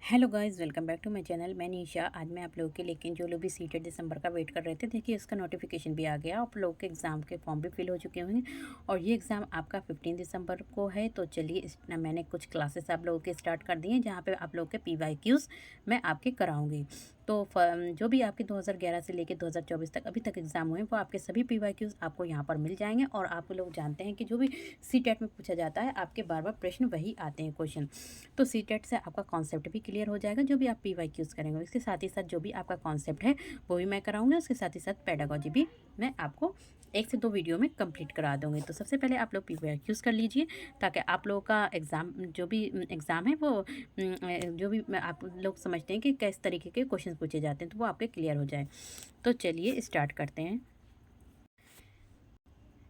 Hello guys, welcome back to my channel. मैं निशा। आज मैं आप लोगों के लेकिन जो लोग भी सीटेट दिसंबर का वेट कर रहे थे, देखिए उसका नोटिफिकेशन भी आ गया। आप लोगों के एग्ज़ाम के फॉर्म भी फिल हो चुके होंगे और ये एग्ज़ाम आपका 15 दिसंबर को है। तो चलिए मैंने कुछ क्लासेस आप लोगों के स्टार्ट कर दिए हैं, जहाँ पे आप लोगों के PYQs मैं आपके कराऊंगी। तो जो भी आपके 2011 से लेकर 2024 तक अभी तक एग्ज़ाम हुए, वो आपके सभी PYQs आपको यहाँ पर मिल जाएंगे। और आप लोग जानते हैं कि जो भी सीटेट में पूछा जाता है, आपके बार बार प्रश्न वही आते हैं क्वेश्चन। तो सीटेट से आपका कॉन्सेप्ट भी क्लियर हो जाएगा, जो भी आप PYQs करेंगे। इसके साथ ही साथ जो भी आपका कॉन्सेप्ट है वो भी मैं कराऊंगी। उसके साथ ही साथ पेडागोजी भी मैं आपको 1 से 2 वीडियो में कंप्लीट करा दूंगी। तो सबसे पहले आप लोग PYQs कर लीजिए, ताकि आप लोगों का एग्ज़ाम जो भी एग्ज़ाम है वो जो भी आप लोग समझते हैं कि किस तरीके के क्वेश्चन पूछे जाते हैं, तो वो आपके क्लियर हो जाए। तो चलिए स्टार्ट करते हैं।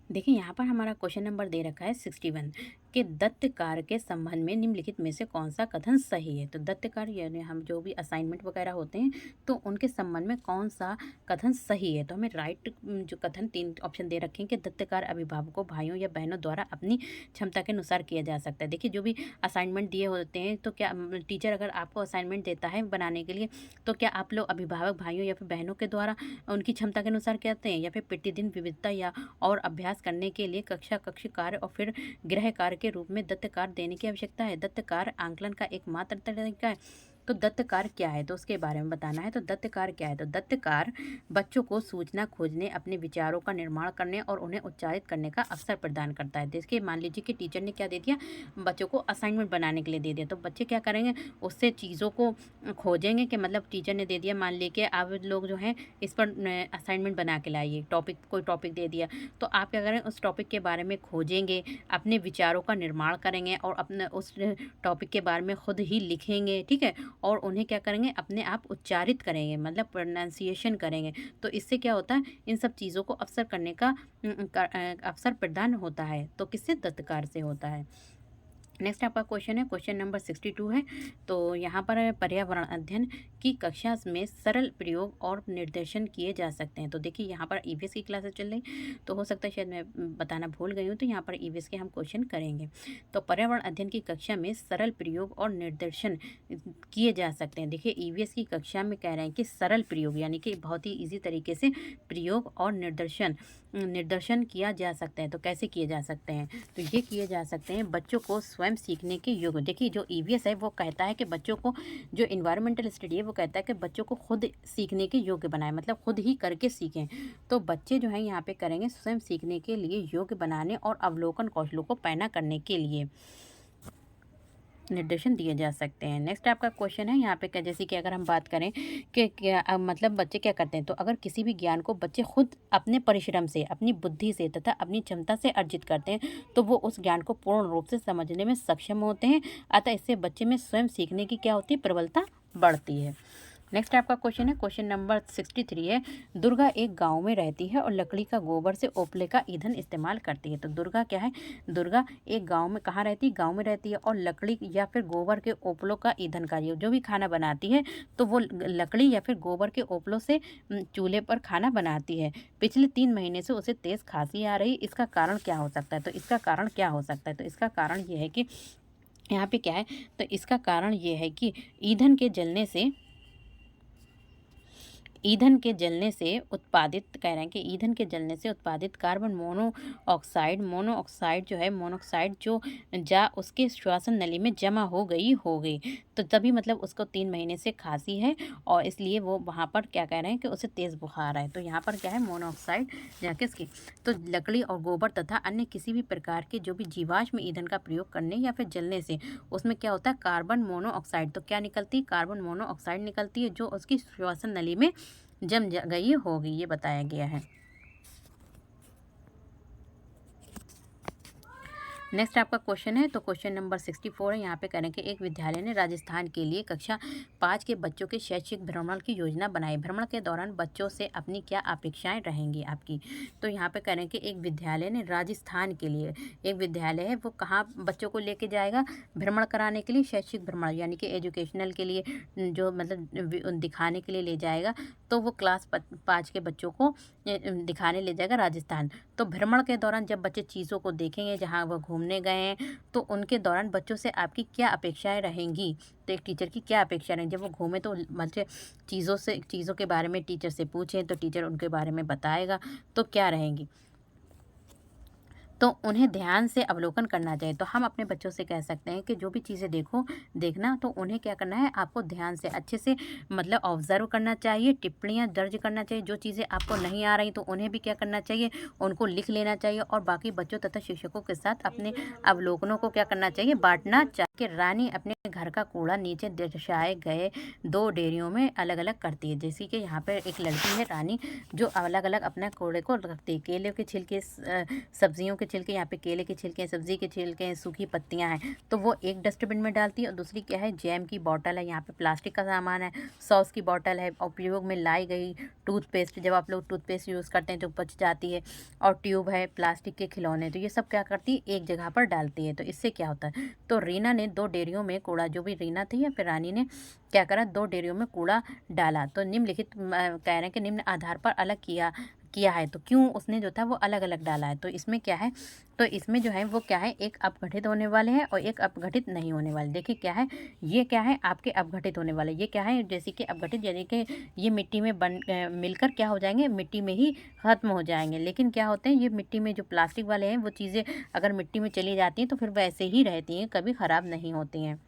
देखिए यहाँ पर हमारा क्वेश्चन नंबर दे रखा है 61 कि दत्त कार्य के संबंध में निम्नलिखित में से कौन सा कथन सही है। तो दत्त कार्य यानी हम जो भी असाइनमेंट वगैरह होते हैं, तो उनके संबंध में कौन सा कथन सही है। तो हमें राइट जो कथन 3 ऑप्शन दे रखे हैं कि दत्त कार्य अभिभावकों, भाइयों या बहनों द्वारा अपनी क्षमता के अनुसार किया जा सकता है। देखिए जो भी असाइनमेंट दिए होते हैं, तो क्या टीचर अगर आपको असाइनमेंट देता है बनाने के लिए, तो क्या आप लोग अभिभावक भाइयों या फिर बहनों के द्वारा उनकी क्षमता के अनुसार कहते हैं, या फिर प्रतिदिन विविधता या और अभ्यास करने के लिए कक्ष कार्य और फिर गृह कार्य के रूप में दत्त कार्य देने की आवश्यकता है। दत्त कार्य आंकलन का एकमात्र तरीका है। तो दत्त कार्य क्या है, तो उसके बारे में बताना है। तो दत्त कार्य क्या है, तो दत्त कार्य बच्चों को सूचना खोजने, अपने विचारों का निर्माण करने और उन्हें उच्चारित करने का अवसर प्रदान करता है। देखिए मान लीजिए कि टीचर ने क्या दे दिया, बच्चों को असाइनमेंट बनाने के लिए दे दिया, तो बच्चे क्या करेंगे, उससे चीज़ों को खोजेंगे। कि मतलब टीचर ने दे दिया, मान लीजिए आप लोग जो है इस पर असाइनमेंट बना के लाइए, टॉपिक कोई टॉपिक दे दिया, तो आप क्या करें, उस टॉपिक के बारे में खोजेंगे, अपने विचारों का निर्माण करेंगे और अपने उस टॉपिक के बारे में खुद ही लिखेंगे। ठीक है। और उन्हें क्या करेंगे, अपने आप उच्चारित करेंगे, मतलब प्रोनाउंसिएशन करेंगे। तो इससे क्या होता है, इन सब चीज़ों को अवसर करने का अवसर प्रदान होता है। तो किससे, दत्तकार से होता है। नेक्स्ट आपका क्वेश्चन है, क्वेश्चन नंबर 62 है। तो यहाँ पर पर्यावरण अध्ययन की कक्षा में सरल प्रयोग और निर्देशन किए जा सकते हैं। तो देखिए यहाँ पर EVS की क्लासेस चल रही, तो हो सकता है शायद मैं बताना भूल गई हूँ, तो यहाँ पर EVS के हम क्वेश्चन करेंगे। तो पर्यावरण अध्ययन की कक्षा में सरल प्रयोग और निर्देशन किए जा सकते हैं। देखिए EVS की कक्षा में कह रहे हैं कि सरल प्रयोग यानी कि बहुत ही ईजी तरीके से प्रयोग और निर्देशन किया जा सकता है। तो कैसे किए जा सकते हैं, तो ये किए जा सकते हैं बच्चों को स्वयं सीखने के योग्य। देखिए जो EVS है वो कहता है कि बच्चों को, जो इन्वायरमेंटल स्टडी है वो कहता है कि बच्चों को खुद सीखने के योग्य बनाए, मतलब खुद ही करके सीखें। तो बच्चे जो हैं यहाँ पे करेंगे स्वयं सीखने के लिए योग्य बनाने और अवलोकन कौशलों को पैना करने के लिए निर्देशन दिए जा सकते हैं। नेक्स्ट आपका क्वेश्चन है यहाँ पे, जैसे कि अगर हम बात करें कि क्या मतलब बच्चे क्या करते हैं, तो अगर किसी भी ज्ञान को बच्चे खुद अपने परिश्रम से, अपनी बुद्धि से तथा अपनी क्षमता से अर्जित करते हैं, तो वो उस ज्ञान को पूर्ण रूप से समझने में सक्षम होते हैं। अतः इससे बच्चे में स्वयं सीखने की क्या होती है, प्रबलता बढ़ती है। नेक्स्ट आपका क्वेश्चन है, क्वेश्चन नंबर 63 है। दुर्गा एक गांव में रहती है और लकड़ी का गोबर से उपले का ईंधन इस्तेमाल करती है। तो दुर्गा क्या है, दुर्गा एक गांव में, कहाँ रहती है, गांव में रहती है, और लकड़ी या फिर गोबर के ओपलों का ईंधन कार्य, जो भी खाना बनाती है तो वो लकड़ी या फिर गोबर के ओपलों से चूल्हे पर खाना बनाती है। पिछले 3 महीने से उसे तेज खांसी आ रही, इसका कारण क्या हो सकता है। तो इसका कारण क्या हो सकता है, तो इसका कारण ये है कि यहाँ पे क्या है, तो इसका कारण ये है कि ईंधन के जलने से उत्पादित, कह रहे हैं कि ईंधन के जलने से उत्पादित कार्बन मोनोऑक्साइड जो है, मोनोऑक्साइड जो जा उसके श्वसन नली में जमा हो गई। तो तभी मतलब उसको 3 महीने से खांसी है, और इसलिए वो वहाँ पर क्या कह रहे हैं कि उसे तेज़ बुखार है। तो यहाँ पर क्या है, मोनोऑक्साइड या किसकी, तो लकड़ी और गोबर तथा अन्य किसी भी प्रकार के जो भी जीवाश्म ईंधन का प्रयोग करने या फिर जलने से उसमें क्या होता है, कार्बन मोनोऑक्साइड। तो क्या निकलती है, कार्बन मोनोऑक्साइड निकलती है, जो उसकी श्वसन नली में जम गई होगी, ये बताया गया है। नेक्स्ट आपका क्वेश्चन है, तो क्वेश्चन नंबर 64 है। यहाँ पे करें कि एक विद्यालय ने राजस्थान के लिए कक्षा 5 के बच्चों के शैक्षिक भ्रमण की योजना बनाई। भ्रमण के दौरान बच्चों से अपनी क्या अपेक्षाएं रहेंगी आपकी। तो यहाँ पे करें कि एक विद्यालय ने राजस्थान के लिए, एक विद्यालय है वो कहाँ बच्चों को लेके जाएगा, भ्रमण कराने के लिए, शैक्षिक भ्रमण यानी कि एजुकेशनल के लिए, जो मतलब दिखाने के लिए ले जाएगा। तो वो क्लास 5 के बच्चों को दिखाने ले जाएगा राजस्थान। तो भ्रमण के दौरान जब बच्चे चीज़ों को देखेंगे, जहाँ वो घूमने घूमने गए हैं, तो उनके दौरान बच्चों से आपकी क्या अपेक्षाएँ रहेंगी? तो एक टीचर की क्या अपेक्षा रहें जब वो घूमे, तो बच्चे चीज़ों के बारे में टीचर से पूछें, तो टीचर उनके बारे में बताएगा, तो क्या रहेंगी? तो उन्हें ध्यान से अवलोकन करना चाहिए। तो हम अपने बच्चों से कह सकते हैं कि जो भी चीज़ें देखना, तो उन्हें क्या करना है, आपको ध्यान से अच्छे से मतलब ऑब्ज़र्व करना चाहिए, टिप्पणियाँ दर्ज करना चाहिए। जो चीज़ें आपको नहीं आ रही, तो उन्हें भी क्या करना चाहिए, उनको लिख लेना चाहिए और बाकी बच्चों तथा शिक्षकों के साथ अपने अवलोकनों को क्या करना चाहिए, बाँटना चाहिए। कि रानी अपने घर का कूड़ा नीचे दर्शाए गए 2 डेरियों में अलग-अलग करती है। जैसे कि यहाँ पे एक लड़की है रानी, जो अलग-अलग अपने कूड़े को रखती है। केले के छिलके, सब्जियों के छिलके, यहाँ पे केले के छिलके हैं, सब्जी के छिलके हैं, सूखी पत्तियाँ हैं, तो वो एक डस्टबिन में डालती है और दूसरी क्या है, जैम की बॉटल है, यहाँ पे प्लास्टिक का सामान है, सॉस की बॉटल है, उपयोग में लाई गई टूथपेस्ट, जब आप लोग टूथपेस्ट यूज़ करते हैं तो बच जाती है, और ट्यूब है, प्लास्टिक के खिलौने, तो ये सब क्या करती है, एक जगह पर डालती है। तो इससे क्या होता है, तो रीना ने 2 डेयरियों में कूड़ा, जो भी रीना थी या फिर रानी ने क्या करा, 2 डेयरियों में कूड़ा डाला। तो निम्नलिखित कह रहे हैं कि निम्न आधार पर अलग किया किया है, तो क्यों उसने जो था वो अलग-अलग डाला है। तो इसमें क्या है, तो इसमें जो है वो क्या है, एक अपघटित होने वाले हैं और एक अपघटित नहीं होने वाले। देखिए क्या है, ये क्या है, आपके अपघटित होने वाले, ये क्या है, जैसे कि अपघटित यानी कि ये मिट्टी में मिलकर क्या हो जाएँगे, मिट्टी में ही ख़त्म हो जाएँगे। लेकिन क्या होते हैं, ये मिट्टी में जो प्लास्टिक वाले हैं, वो चीज़ें अगर मिट्टी में चली जाती हैं तो फिर वैसे ही रहती हैं, कभी ख़राब नहीं होती हैं।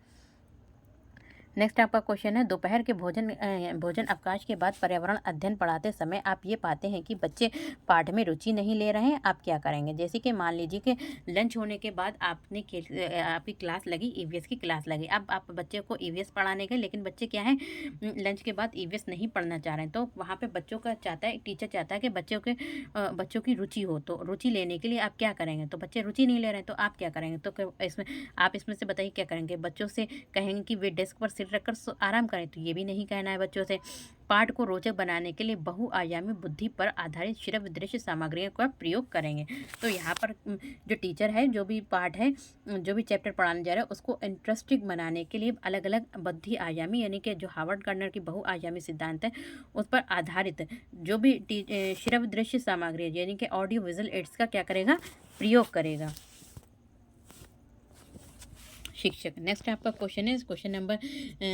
नेक्स्ट आपका क्वेश्चन है, दोपहर के भोजन अवकाश के बाद पर्यावरण अध्ययन पढ़ाते समय आप ये पाते हैं कि बच्चे पाठ में रुचि नहीं ले रहे हैं, आप क्या करेंगे? जैसे कि मान लीजिए कि लंच होने के बाद आपकी क्लास लगी, ईवीएस की क्लास लगी। अब आप बच्चे को ईवीएस पढ़ाने गए, लेकिन बच्चे क्या है, लंच के बाद ईवीएस नहीं पढ़ना चाह रहे हैं, तो वहाँ पे बच्चों का चाहता है, टीचर चाहता है कि बच्चों की रुचि हो, तो रुचि लेने के लिए आप क्या करेंगे? तो बच्चे रुचि नहीं ले रहे हैं, तो आप क्या करेंगे? तो इसमें से बताइए क्या करेंगे? बच्चों से कहेंगे कि वे डेस्क पर सिर रखकर आराम करें, तो ये भी नहीं कहना है बच्चों से। पाठ को रोचक बनाने के लिए बहुआयामी बुद्धि पर आधारित श्रव्य दृश्य सामग्रियों का प्रयोग करेंगे। तो यहाँ पर जो टीचर है, जो भी पाठ है, जो भी चैप्टर पढ़ाने जा रहा है, उसको इंटरेस्टिंग बनाने के लिए अलग अलग बुद्धि आयामी, यानी कि जो हार्वर्ड गर्नर की बहुआयामी सिद्धांत है, उस पर आधारित जो भी श्रव्य दृश्य सामग्री है, यानी कि ऑडियो विजुअल एड्स का क्या करेगा, प्रयोग करेगा शिक्षक। नेक्स्ट आपका क्वेश्चन है, क्वेश्चन नंबर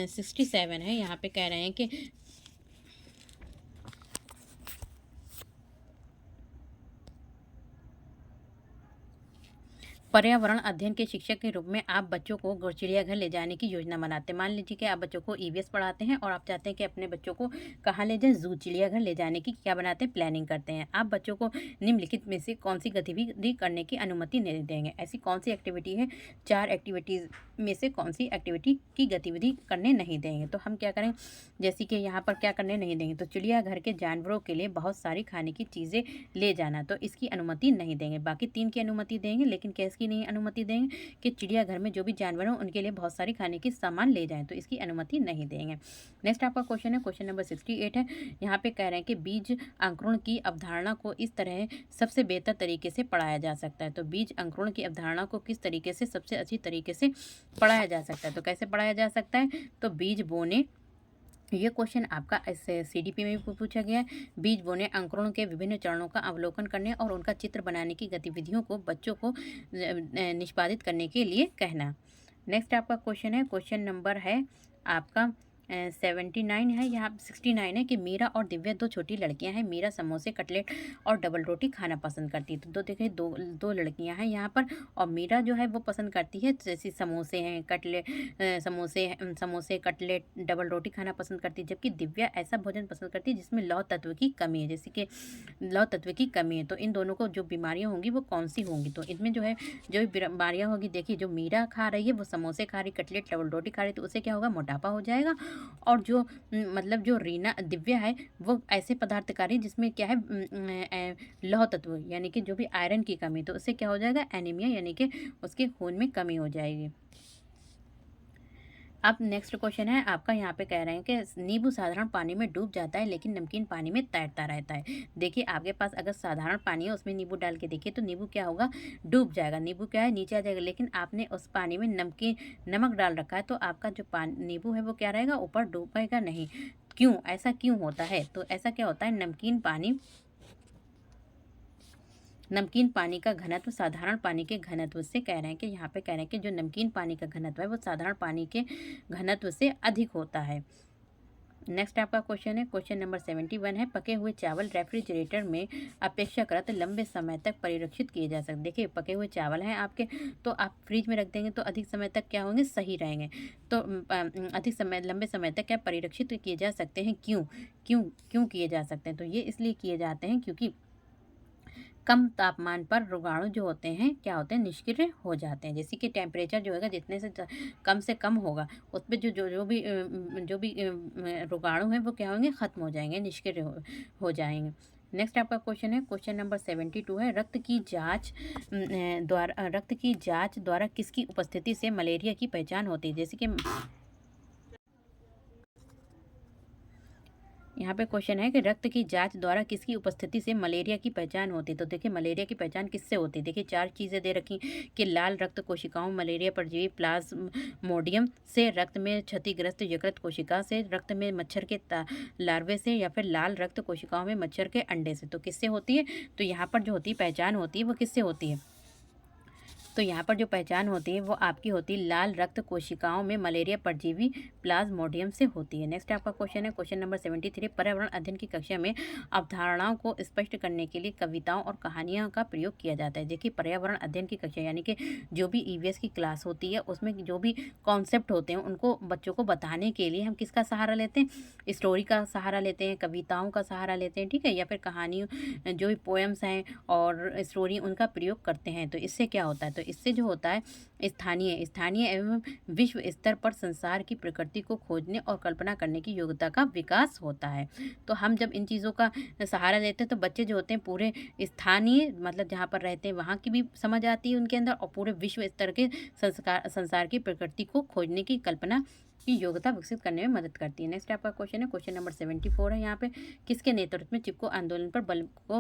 67 है। यहाँ पे कह रहे हैं कि पर्यावरण अध्ययन के शिक्षक के रूप में आप बच्चों को चिड़ियाघर ले जाने की योजना बनाते हैं। मान लीजिए कि आप बच्चों को ईवीएस पढ़ाते हैं और आप चाहते हैं कि अपने बच्चों को कहाँ ले जाएं, जू, चिड़ियाघर ले जाने की क्या बनाते हैं, प्लानिंग करते हैं। आप बच्चों को निम्नलिखित में से कौन सी गतिविधि करने की अनुमति नहीं देंगे? ऐसी कौन सी एक्टिविटी है, 4 एक्टिविटीज़ में से कौन सी एक्टिविटी की गतिविधि करने नहीं देंगे? तो हम क्या करें, जैसे कि यहाँ पर क्या करने नहीं देंगे, तो चिड़ियाघर के जानवरों के लिए बहुत सारी खाने की चीज़ें ले जाना, तो इसकी अनुमति नहीं देंगे। बाकी 3 की अनुमति देंगे, लेकिन कैसे की नहीं अनुमति देंगे कि चिड़ियाघर में जो भी जानवर हो उनके लिए बहुत सारी खाने की सामान ले जाएं, तो इसकी अनुमति नहीं देंगे। नेक्स्ट आपका क्वेश्चन है, क्वेश्चन नंबर 68 है। यहाँ पे कह रहे हैं कि बीज अंकुरण की अवधारणा को इस तरह सबसे बेहतर तरीके से पढ़ाया जा सकता है। तो बीज अंकुरण की अवधारणा को किस तरीके से सबसे अच्छी तरीके से पढ़ाया जा सकता है? तो कैसे पढ़ाया जा सकता है, तो बीज बोने, ये क्वेश्चन आपका सीडीपी में भी पूछा गया है। बीज बोने, अंकुरण के विभिन्न चरणों का अवलोकन करने और उनका चित्र बनाने की गतिविधियों को बच्चों को निष्पादित करने के लिए कहना। नेक्स्ट आपका क्वेश्चन है, क्वेश्चन नंबर है आपका 79 है, यहाँ 69 है कि मीरा और दिव्या 2 छोटी लड़कियां हैं। मीरा समोसे, कटलेट और डबल रोटी खाना पसंद करती है। तो देखिए दो लड़कियां हैं यहाँ पर, और मीरा जो है वो पसंद करती है जैसे समोसे हैं, समोसे, कटलेट, डबल रोटी खाना पसंद करती है, जबकि दिव्या ऐसा भोजन पसंद करती है जिसमें लौह तत्व की कमी है, जैसे कि लौह तत्व की कमी है। तो इन दोनों को जो बीमारियाँ होंगी वो कौन सी होंगी? तो इनमें जो है जो भी बीमारियाँ होगी, देखिए जो मीरा खा रही है वो समोसे खा रही, कटलेट, डबल रोटी खा रही, तो उससे क्या होगा, मोटापा हो जाएगा। और जो मतलब जो दिव्या है वो ऐसे पदार्थ खा रही है जिसमें क्या है, लौह तत्व यानी कि जो भी आयरन की कमी, तो उससे क्या हो जाएगा, एनीमिया, यानी कि उसके खून में कमी हो जाएगी। अब नेक्स्ट क्वेश्चन है आपका, यहाँ पे कह रहे हैं कि नींबू साधारण पानी में डूब जाता है लेकिन नमकीन पानी में तैरता रहता है। देखिए आपके पास अगर साधारण पानी है, उसमें नींबू डाल के देखिए, तो नींबू क्या होगा, डूब जाएगा, नींबू क्या है, नीचे आ जाएगा। लेकिन आपने उस पानी में नमक डाल रखा है, तो आपका जो नींबू है वो क्या रहेगा, ऊपर डूबेगा नहीं। क्यों, ऐसा क्यों होता है? तो ऐसा क्या होता है, नमकीन पानी का घनत्व साधारण पानी के घनत्व से कह रहे हैं कि यहाँ पे कह रहे हैं कि जो नमकीन पानी का घनत्व है वो साधारण पानी के घनत्व से अधिक होता है। नेक्स्ट आपका क्वेश्चन है, क्वेश्चन नंबर 71 है, पके हुए चावल रेफ्रिजरेटर में अपेक्षाकृत लंबे समय तक परिरक्षित किए जा सकते। देखिए पके हुए चावल हैं आपके, तो आप फ्रिज में रख देंगे तो अधिक समय तक क्या होंगे, सही रहेंगे। तो अधिक समय लंबे समय तक क्या परिरक्षित किए जा सकते हैं, क्यों क्यों क्यों किए जा सकते हैं? तो ये इसलिए किए जाते हैं क्योंकि कम तापमान पर रोगाणु जो होते हैं क्या होते हैं, निष्क्रिय हो जाते हैं। जैसे कि टेम्परेचर जो होगा जितने से कम से कम होगा उसमें जो भी रोगाणु हैं वो क्या होंगे, ख़त्म हो जाएंगे, निष्क्रिय हो जाएंगे। नेक्स्ट आपका क्वेश्चन है, क्वेश्चन नंबर 72 है, रक्त की जांच द्वारा किसकी उपस्थिति से मलेरिया की पहचान होती है? जैसे कि यहाँ पे क्वेश्चन है कि रक्त की जांच द्वारा किसकी उपस्थिति से मलेरिया की पहचान होती है? तो देखिए मलेरिया की पहचान किससे होती है? देखिए 4 चीज़ें दे रखी कि लाल रक्त कोशिकाओं, मलेरिया परजीवी प्लाज्मोडियम से, रक्त में क्षतिग्रस्त यकृत कोशिका से, रक्त में मच्छर के लार्वे से, या फिर लाल रक्त कोशिकाओं में मच्छर के अंडे से। तो किससे होती है? तो यहाँ पर जो होती है पहचान होती है वो किससे होती है? तो यहाँ पर जो पहचान होती है वो आपकी होती है लाल रक्त कोशिकाओं में मलेरिया परजीवी प्लाज्मोडियम से होती है। नेक्स्ट आपका क्वेश्चन है, क्वेश्चन नंबर 73, पर्यावरण अध्ययन की कक्षा में अवधारणाओं को स्पष्ट करने के लिए कविताओं और कहानियों का प्रयोग किया जाता है। देखिए पर्यावरण अध्ययन की कक्षा यानी कि जो भी ईवीएस की क्लास होती है उसमें जो भी कॉन्सेप्ट होते हैं उनको बच्चों को बताने के लिए हम किसका सहारा लेते हैं, स्टोरी का सहारा लेते हैं, कविताओं का सहारा लेते हैं, ठीक है, या फिर कहानियों जो भी पोएम्स हैं और स्टोरी उनका प्रयोग करते हैं। तो इससे क्या होता है, तो इससे जो होता है स्थानीय एवं विश्व स्तर पर संसार की प्रकृति को खोजने और कल्पना करने की योग्यता का विकास होता है। तो हम जब इन चीज़ों का सहारा लेते हैं तो बच्चे जो होते हैं पूरे स्थानीय मतलब जहाँ पर रहते हैं वहाँ की भी समझ आती है उनके अंदर, और पूरे विश्व स्तर के संसार की प्रकृति को खोजने की कल्पना की योग्यता विकसित करने में मदद करती है। नेक्स्ट आपका क्वेश्चन है, क्वेश्चन नंबर 74 है, यहाँ पे किसके नेतृत्व में चिपको आंदोलन पर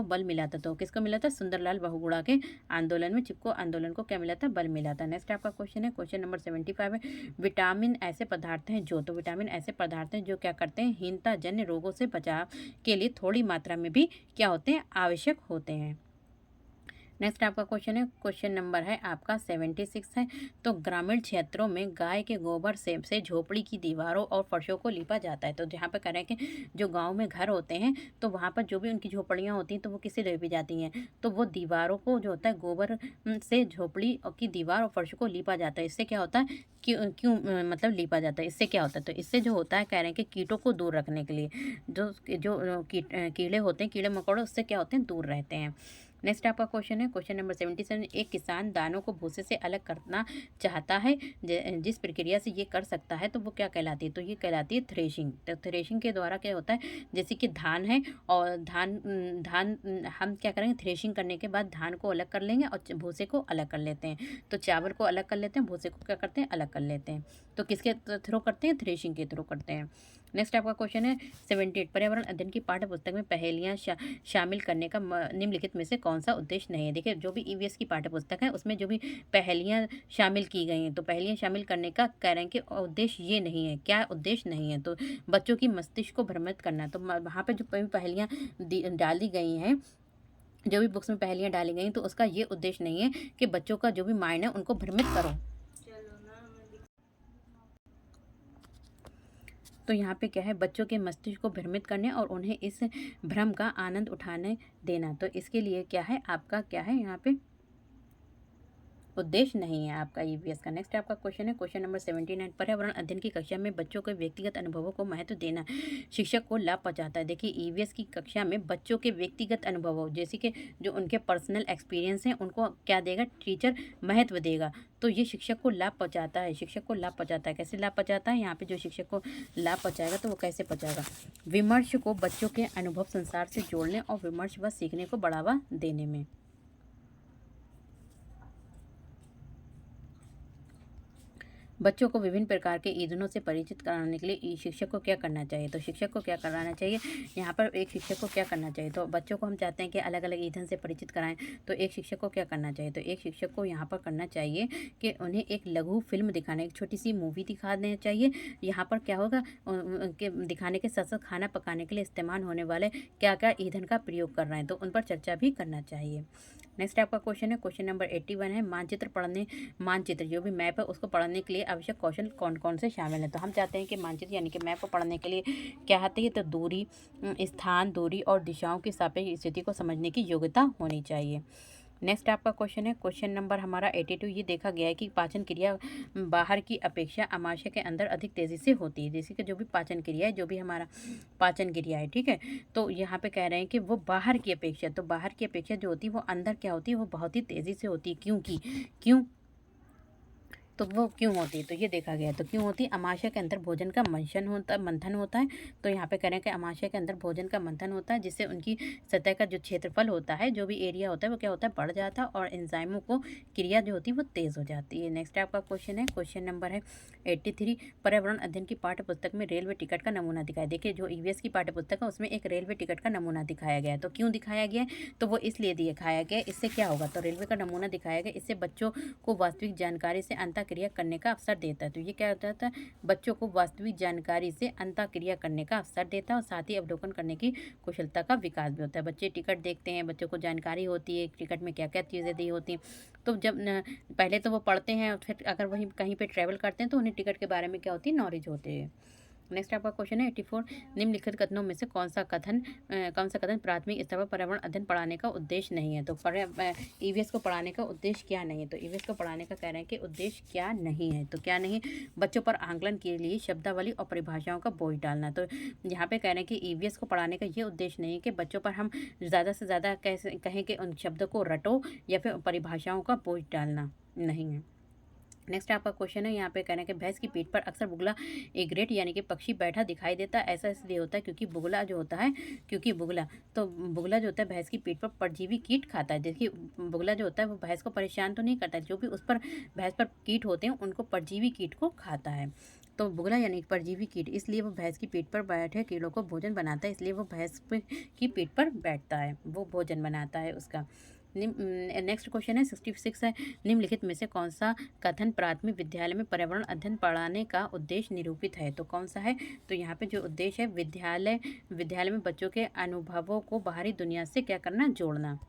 बल मिला था? तो किसको मिला था? सुंदरलाल बहुगुणा के आंदोलन में चिपको आंदोलन को क्या मिला था? बल मिला था। नेक्स्ट आपका क्वेश्चन है, क्वेश्चन नंबर 75 है, विटामिन ऐसे पदार्थ हैं जो, तो विटामिन ऐसे पदार्थ हैं जो क्या करते हैं, हीनता जन्य रोगों से बचाव के लिए थोड़ी मात्रा में भी क्या होते हैं, आवश्यक होते हैं। नेक्स्ट आपका क्वेश्चन है, क्वेश्चन नंबर है आपका 76 है, तो ग्रामीण क्षेत्रों में गाय के गोबर से झोपड़ी की दीवारों और फर्शों को लीपा जाता है। तो जहाँ पर कह रहे हैं कि जो गांव में घर होते हैं तो वहाँ पर जो भी उनकी झोपड़ियाँ होती हैं तो वो किससे लीपी जाती हैं, तो वो दीवारों को जो होता है गोबर से झोपड़ी की दीवार और फर्श को लीपा जाता है। इससे क्या होता है, क्यों क्यों मतलब लीपा जाता है, इससे क्या होता है, तो इससे जो होता है कह रहे हैं कि कीटों को दूर रखने के लिए, जो जो कीड़े होते हैं, कीड़े मकोड़े उससे क्या होते हैं, दूर रहते हैं। नेक्स्ट आपका क्वेश्चन है, क्वेश्चन नंबर 77, एक किसान दानों को भूसे से अलग करना चाहता है, जिस प्रक्रिया से ये कर सकता है तो वो क्या कहलाती है, तो ये कहलाती है थ्रेशिंग। तो थ्रेशिंग के द्वारा क्या होता है, जैसे कि धान है और धान धान हम क्या करेंगे, थ्रेशिंग करने के बाद धान को अलग कर लेंगे और भूसे को अलग कर लेते हैं। तो चावल को अलग कर लेते हैं, भूसे को क्या करते हैं, अलग कर लेते हैं। तो किसके थ्रू करते हैं, थ्रेशिंग के थ्रू करते हैं। नेक्स्ट आपका क्वेश्चन है 78, पर्यावरण अध्ययन की पाठ्य पुस्तक में पहेलियाँ शामिल करने का निम्नलिखित में से कौन सा उद्देश्य नहीं है? देखिए जो भी ईवीएस की पाठ्य पुस्तक है उसमें जो भी पहेलियाँ शामिल की गई हैं तो पहेलियाँ शामिल करने का कह रहे हैं कि उद्देश्य ये नहीं है। क्या उद्देश्य नहीं है, तो बच्चों की मस्तिष्क को भ्रमित करना। तो वहाँ पे जो पहेलियाँ डाली गई हैं, जो भी बुक्स में पहेलियाँ डाली गई तो उसका ये उद्देश्य नहीं है कि बच्चों का जो भी माइंड है उनको भ्रमित करो। तो यहाँ पे क्या है, बच्चों के मस्तिष्क को भ्रमित करने और उन्हें इस भ्रम का आनंद उठाने देना। तो इसके लिए क्या है, आपका क्या है यहाँ पे उद्देश्य नहीं है आपका ईवीएस का। नेक्स्ट आपका क्वेश्चन है, क्वेश्चन नंबर 79, पर्यावरण अध्ययन की कक्षा में बच्चों के व्यक्तिगत अनुभवों को महत्व देना शिक्षक को लाभ पहुंचाता है। देखिए ईवीएस की कक्षा में बच्चों के व्यक्तिगत अनुभवों जैसे कि जो उनके पर्सनल एक्सपीरियंस हैं उनको क्या देगा, टीचर महत्व देगा। तो ये शिक्षक को लाभ पहुँचाता है, शिक्षक को लाभ पहुँचाता है। कैसे लाभ पहुँचाता है, यहाँ पे जो शिक्षक को लाभ पहुँचाएगा तो वो कैसे पहुँचाएगा, विमर्श को बच्चों के अनुभव संसार से जोड़ने और विमर्श व सीखने को बढ़ावा देने में। बच्चों को विभिन्न प्रकार के ईंधनों से परिचित कराने के लिए शिक्षक को क्या करना चाहिए? तो शिक्षक को क्या कराना चाहिए? यहाँ पर एक शिक्षक को क्या करना चाहिए? तो बच्चों को हम चाहते हैं कि अलग-अलग ईंधन से परिचित कराएँ, तो एक शिक्षक को क्या करना चाहिए? तो एक शिक्षक को यहाँ पर करना चाहिए कि उन्हें एक लघु फ़िल्म दिखाना, एक छोटी-सी मूवी दिखा देना चाहिए। यहाँ पर क्या होगा के दिखाने के साथ-साथ खाना पकाने के लिए इस्तेमाल होने वाले क्या-क्या ईंधन का प्रयोग कर रहे हैं, तो उन पर चर्चा भी करना चाहिए। नेक्स्ट आपका क्वेश्चन है, क्वेश्चन नंबर 81 है, मानचित्र जो भी मैप है उसको पढ़ने के लिए आवश्यक कौशल कौन-कौन से शामिल हैं? तो हम चाहते हैं कि मानचित्र यानी कि मैप को पढ़ने के लिए क्या आती है? तो दूरी, स्थान, दूरी और दिशाओं की सापेक्ष स्थिति को समझने की योग्यता होनी चाहिए। नेक्स्ट आपका क्वेश्चन है, क्वेश्चन नंबर हमारा 82। ये देखा गया है कि पाचन क्रिया बाहर की अपेक्षा आमाशय के अंदर अधिक तेज़ी से होती है। जैसे कि जो भी पाचन क्रिया है, जो भी हमारा पाचन क्रिया है, ठीक है? तो यहाँ पे कह रहे हैं कि वो बाहर की अपेक्षा, तो बाहर की अपेक्षा जो होती है वो अंदर क्या होती है? वो बहुत ही तेज़ी से होती है। क्यों? तो वो क्यों होती है? तो ये देखा गया है। तो क्यों होती है? अमाशय के अंदर भोजन का मंथन होता है। तो यहाँ पे कह रहे हैं कि अमाशय के अंदर भोजन का मंथन होता है, जिससे उनकी सतह का जो क्षेत्रफल होता है, जो भी एरिया होता है, वो क्या होता है? बढ़ जाता है और एंजाइमों को क्रिया जो होती है वो तेज़ हो जाती है। नेक्स्ट आपका क्वेश्चन है, क्वेश्चन नंबर है 83। पर्यावरण अध्ययन की पाठ्य पुस्तक में रेलवे टिकट का नमूना दिखाया। देखिए, जो ईवीएस की पाठ्य पुस्तक है उसमें एक रेलवे टिकट का नमूना दिखाया गया है। तो क्यों दिखाया गया है? तो वो इसलिए दिखाया गया है, इससे क्या होगा? तो रेलवे का नमूना दिखाया गया, इससे बच्चों को वास्तविक जानकारी से अंतःक्रिया करने का अवसर देता है। तो ये क्या होता है? बच्चों को वास्तविक जानकारी से अंतःक्रिया करने का अवसर देता है और साथ ही अवलोकन करने की कुशलता का विकास भी होता है। बच्चे टिकट देखते हैं, बच्चों को जानकारी होती है टिकट में क्या क्या चीज़ें दी होती हैं। तो जब पहले तो वो पढ़ते हैं और फिर अगर वहीं कहीं पे ट्रैवल करते हैं तो उन्हें टिकट के बारे में क्या होती है? नॉलेज होती है। नेक्स्ट आपका क्वेश्चन है 84। निम्नलिखित कथनों में से कौन सा कथन प्राथमिक स्तर पर पर्यावरण अध्ययन पढ़ाने का उद्देश्य नहीं है? तो ईवीएस को पढ़ाने का उद्देश्य क्या नहीं है? तो ईवीएस को पढ़ाने का कह रहे हैं कि उद्देश्य क्या नहीं है? तो क्या नहीं? बच्चों पर आंकलन के लिए शब्दावली और परिभाषाओं का बोझ डालना। तो यहाँ पे कह रहे हैं कि ईवीएस को पढ़ाने का ये उद्देश्य नहीं है कि बच्चों पर हम ज़्यादा से ज़्यादा कैसे कहें कि उन शब्दों को रटो या फिर परिभाषाओं का बोझ डालना नहीं है। नेक्स्ट आपका क्वेश्चन है, यहाँ पे कहना है कि भैंस की पीठ पर अक्सर बुगला एग्रेट यानी कि पक्षी बैठा दिखाई देता है। ऐसा इसलिए होता है क्योंकि बुगला जो होता है तो बुगला जो होता है भैंस की पीठ पर परजीवी कीट खाता है। देखिए, बुगला जो होता है वो भैंस को परेशान तो नहीं करता है, जो भी उस पर भैंस पर कीट होते हैं उनको परजीवी कीट को खाता है। तो बुगला यानी कि परजीवी कीट, इसलिए वो भैंस की पीठ पर बैठे कीड़ों को भोजन बनाता है, इसलिए वो की पीठ पर बैठता है, वो भोजन बनाता है उसका। नेक्स्ट क्वेश्चन है 66 है, निम्नलिखित में से कौन सा कथन प्राथमिक विद्यालय में पर्यावरण अध्ययन पढ़ाने का उद्देश्य निरूपित है? तो कौन सा है? तो यहाँ पे जो उद्देश्य है विद्यालय में बच्चों के अनुभवों को बाहरी दुनिया से क्या करना? जोड़ना।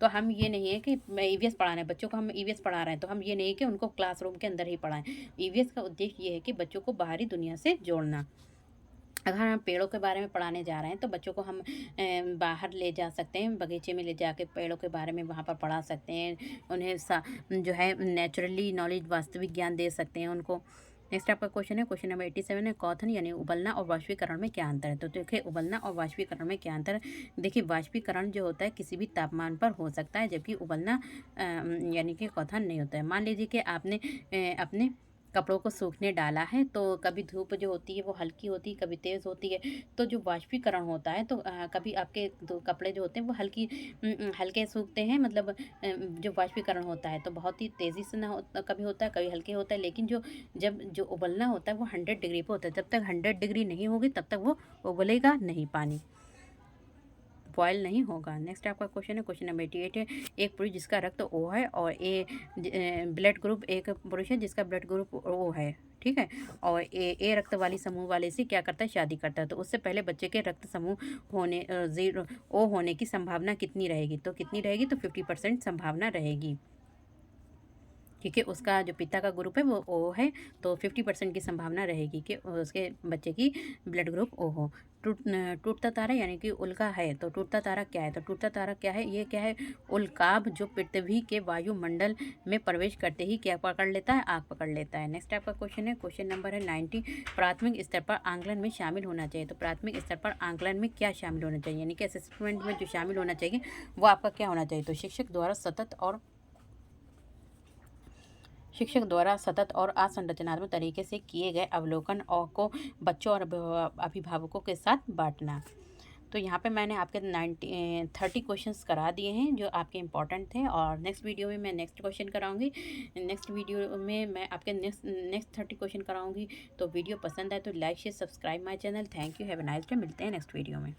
तो हम ये नहीं है कि ईवीएस पढ़ाना है बच्चों को, हम ईवीएस पढ़ा रहे हैं तो हम ये नहीं है कि उनको क्लासरूम के अंदर ही पढ़ाएं। ईवीएस का उद्देश्य ये है कि बच्चों को बाहरी दुनिया से जोड़ना। अगर हम पेड़ों के बारे में पढ़ाने जा रहे हैं तो बच्चों को हम बाहर ले जा सकते हैं, बगीचे में ले जाके पेड़ों के बारे में वहाँ पर पढ़ा सकते हैं, उन्हें जो है नेचुरली नॉलेज, वास्तविक ज्ञान दे सकते हैं उनको। नेक्स्ट आपका क्वेश्चन है, क्वेश्चन नंबर 87 है, क्वथन यानी उबलना और वाष्पीकरण में क्या अंतर है? तो देखिए, उबलना और वाष्पीकरण में क्या अंतर है? देखिए, वाष्पीकरण जो होता है किसी भी तापमान पर हो सकता है, जबकि उबलना यानी कि क्वथन नहीं होता है। मान लीजिए कि आपने अपने कपड़ों को सूखने डाला है, तो कभी धूप जो होती है वो हल्की होती है, कभी तेज़ होती है। तो जो वाष्पीकरण होता है तो कभी आपके दो कपड़े जो होते हैं वो हल्के सूखते हैं, मतलब जो वाष्पीकरण होता है तो बहुत ही तेज़ी से ना हो, कभी होता है कभी हल्के होता है। लेकिन जो उबलना होता है वो 100 डिग्री पे होता है। जब तक 100 डिग्री नहीं होगी तब तक वो उबलेगा नहीं, पानी बॉयल नहीं होगा। नेक्स्ट आपका क्वेश्चन है, क्वेश्चन नंबर 88 है, एक पुरुष जिसका रक्त ओ है और ब्लड ग्रुप, एक पुरुष है जिसका ब्लड ग्रुप ओ है, ठीक है, और ए रक्त वाली समूह वाले से क्या करता है? शादी करता है। तो उससे पहले बच्चे के रक्त समूह होने जीरो ओ होने की संभावना कितनी रहेगी? तो कितनी रहेगी? तो 50% संभावना रहेगी, क्योंकि उसका जो पिता का ग्रुप है वो ओ है, तो 50% की संभावना रहेगी कि उसके बच्चे की ब्लड ग्रुप ओ हो। टूटता तारा यानी कि उल्का है, तो टूटता तारा क्या है? तो टूटता तारा क्या है? ये क्या है? उल्काब, जो पृथ्वी के वायुमंडल में प्रवेश करते ही क्या पकड़ लेता है? आग पकड़ लेता है। नेक्स्ट आपका क्वेश्चन है, क्वेश्चन नंबर है 90, प्राथमिक स्तर पर आंकलन में शामिल होना चाहिए। तो प्राथमिक स्तर पर आंकलन में क्या शामिल होना चाहिए, यानी कि असेसमेंट में जो शामिल होना चाहिए वो आपका क्या होना चाहिए? तो शिक्षक द्वारा सतत और असंरचनात्मक तरीके से किए गए अवलोकन और को बच्चों और अभिभावकों के साथ बांटना। तो यहाँ पे मैंने आपके 30 क्वेश्चंस करा दिए हैं जो आपके इंपॉर्टेंट थे, और नेक्स्ट वीडियो में मैं नेक्स्ट क्वेश्चन कराऊंगी। नेक्स्ट वीडियो में मैं आपके नेक्स्ट 30 क्वेश्चन कराऊंगी। तो वीडियो पसंद आए तो like share subscribe my channel. Thank you, have a nice day. मिलते हैं नेक्स्ट वीडियो में।